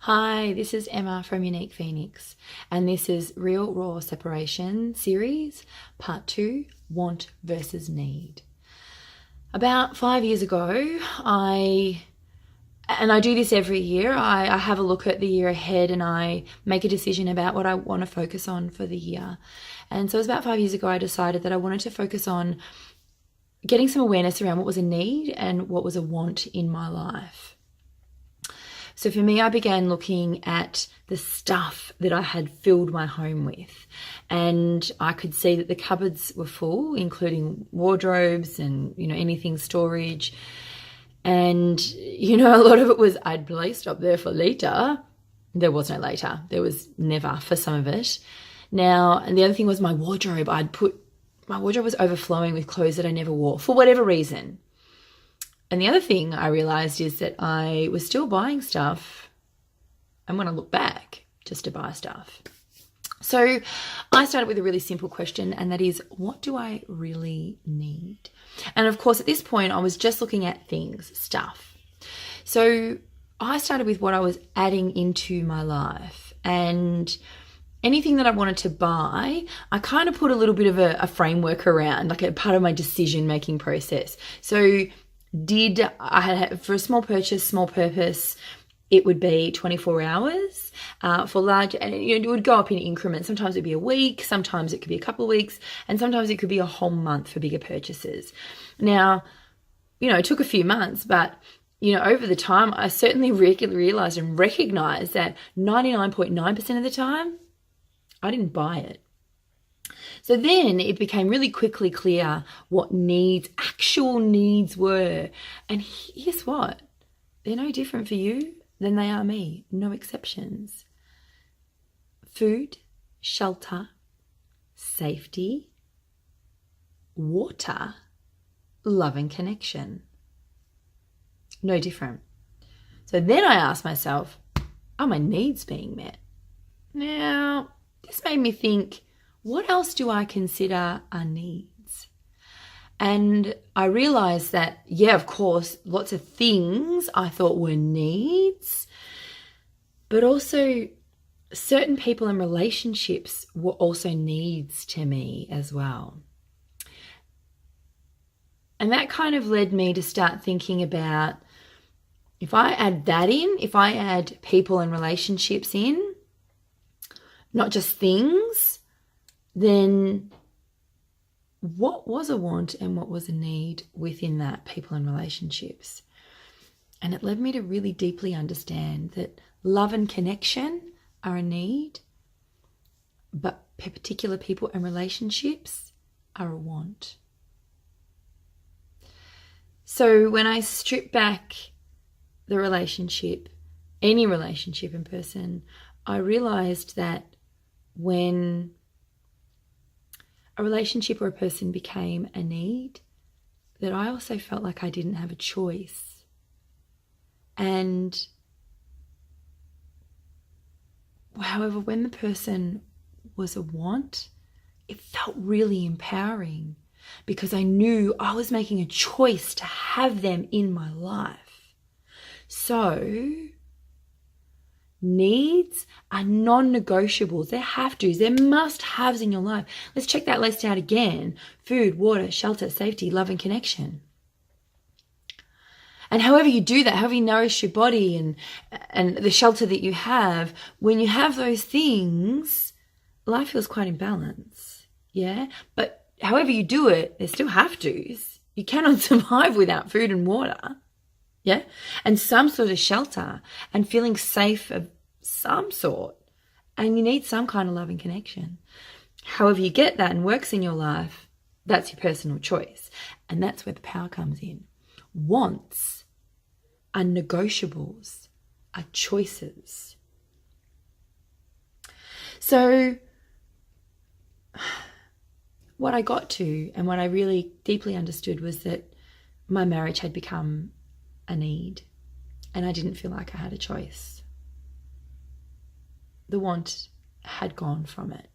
Hi, this is Emma from Unique Phoenix, and this is Real Raw Separation series, part 2, Want versus Need. About 5 years ago, I do this every year, I have a look at the year ahead and I make a decision about what I want to focus on for the year. And so it was about 5 years ago I decided that I wanted to focus on getting some awareness around what was a need and what was a want in my life. So for me, I began looking at the stuff that I had filled my home with, and I could see that the cupboards were full, including wardrobes and, anything storage. And, a lot of it was I'd placed up there for later. There was no later. There was never for some of it. Now, and the other thing was my wardrobe. My wardrobe was overflowing with clothes that I never wore for whatever reason. And the other thing I realized is that I was still buying stuff, and when I look back, just to buy stuff. So I started with a really simple question, and that is, what do I really need? And of course, at this point, I was just looking at things, stuff. So I started with what I was adding into my life, and anything that I wanted to buy, I kind of put a little bit of a framework around, like a part of my decision-making process. So I had for a small purchase, small purpose, it would be 24 hours. For large, and it would go up in increments. Sometimes it'd be a week, sometimes it could be a couple of weeks, and sometimes it could be a whole month for bigger purchases. Now, it took a few months, but over the time, I certainly realized and recognized that 99.9% of the time, I didn't buy it. So then it became really quickly clear what actual needs were. And guess what? They're no different for you than they are me. No exceptions. Food, shelter, safety, water, love and connection. No different. So then I asked myself, are my needs being met? Now, this made me think, what else do I consider are needs? And I realized that, of course, lots of things I thought were needs, but also certain people and relationships were also needs to me as well. And that kind of led me to start thinking about, if I add people and relationships in, not just things, then what was a want and what was a need within that people and relationships? And it led me to really deeply understand that love and connection are a need, but particular people and relationships are a want. So when I strip back the relationship, any relationship in person, I realized that when a relationship or a person became a need, that I also felt like I didn't have a choice. And however, when the person was a want, it felt really empowering because I knew I was making a choice to have them in my life. So needs are non-negotiables. They're have-tos. They're must-haves in your life. Let's check that list out again. Food, water, shelter, safety, love and connection. And however you do that, however you nourish your body and the shelter that you have, when you have those things, life feels quite in balance. Yeah? But however you do it, there's still have-tos. You cannot survive without food and water. Yeah? And some sort of shelter and feeling safe of some sort. And you need some kind of love and connection. However you get that and works in your life, that's your personal choice. And that's where the power comes in. Wants are negotiables, are choices. So what I got to and what I really deeply understood was that my marriage had become a need, and I didn't feel like I had a choice. The want had gone from it.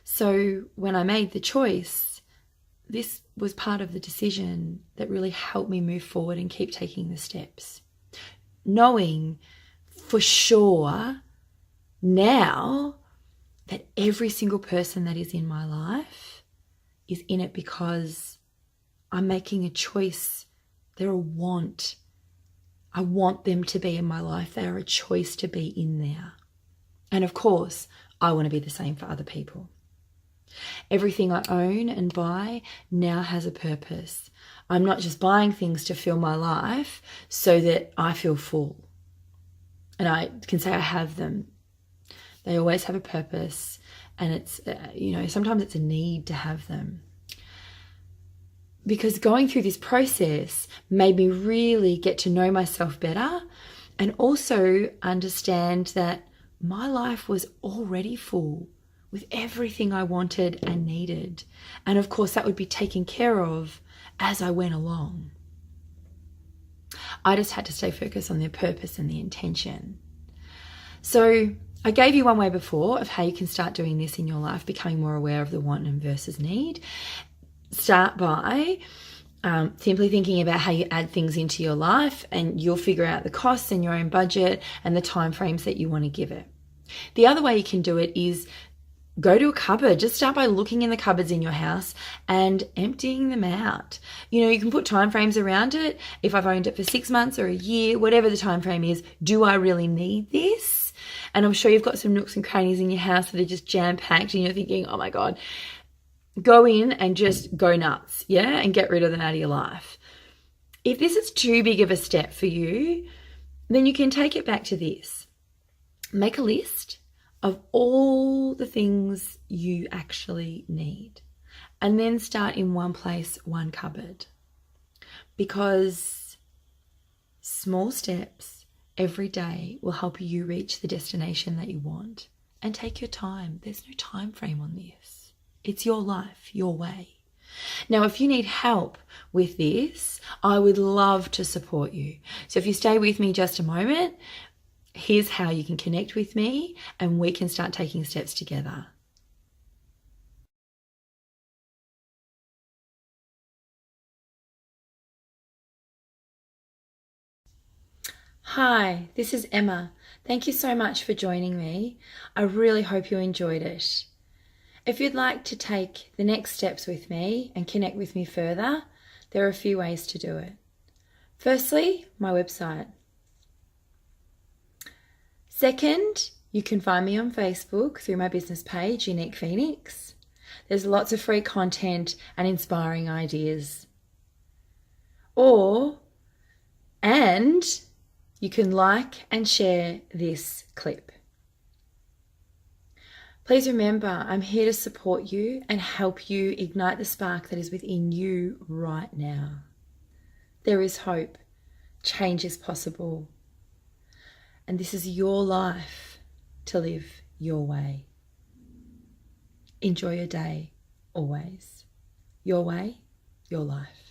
So when I made the choice, this was part of the decision that really helped me move forward and keep taking the steps. Knowing for sure now that every single person that is in my life is in it because I'm making a choice. They're a want. I want them to be in my life. They are a choice to be in there. And of course, I want to be the same for other people. Everything I own and buy now has a purpose. I'm not just buying things to fill my life so that I feel full. And I can say I have them. They always have a purpose, and it's, sometimes it's a need to have them. Because going through this process made me really get to know myself better and also understand that my life was already full with everything I wanted and needed. And of course, that would be taken care of as I went along. I just had to stay focused on the purpose and the intention. So I gave you one way before of how you can start doing this in your life, becoming more aware of the want and versus need. Start by simply thinking about how you add things into your life, and you'll figure out the costs and your own budget and the time frames that you want to give it. The other way you can do it is go to a cupboard. Just start by looking in the cupboards in your house and emptying them out. You can put time frames around it. If I've owned it for 6 months or a year, whatever the time frame is, do I really need this? And I'm sure you've got some nooks and crannies in your house that are just jam-packed and you're thinking, oh my God, go in and just go nuts, and get rid of them out of your life. If this is too big of a step for you, then you can take it back to this. Make a list of all the things you actually need, and then start in one place, one cupboard. Because small steps every day will help you reach the destination that you want. And take your time. There's no time frame on this. It's your life, your way. Now, if you need help with this, I would love to support you. So if you stay with me just a moment, here's how you can connect with me and we can start taking steps together. Hi, this is Emma. Thank you so much for joining me. I really hope you enjoyed it. If you'd like to take the next steps with me and connect with me further, there are a few ways to do it. Firstly, my website. Second, you can find me on Facebook through my business page, Unique Phoenix. There's lots of free content and inspiring ideas. And you can like and share this clip. Please remember, I'm here to support you and help you ignite the spark that is within you right now. There is hope. Change is possible. And this is your life to live your way. Enjoy your day, always. Your way, your life.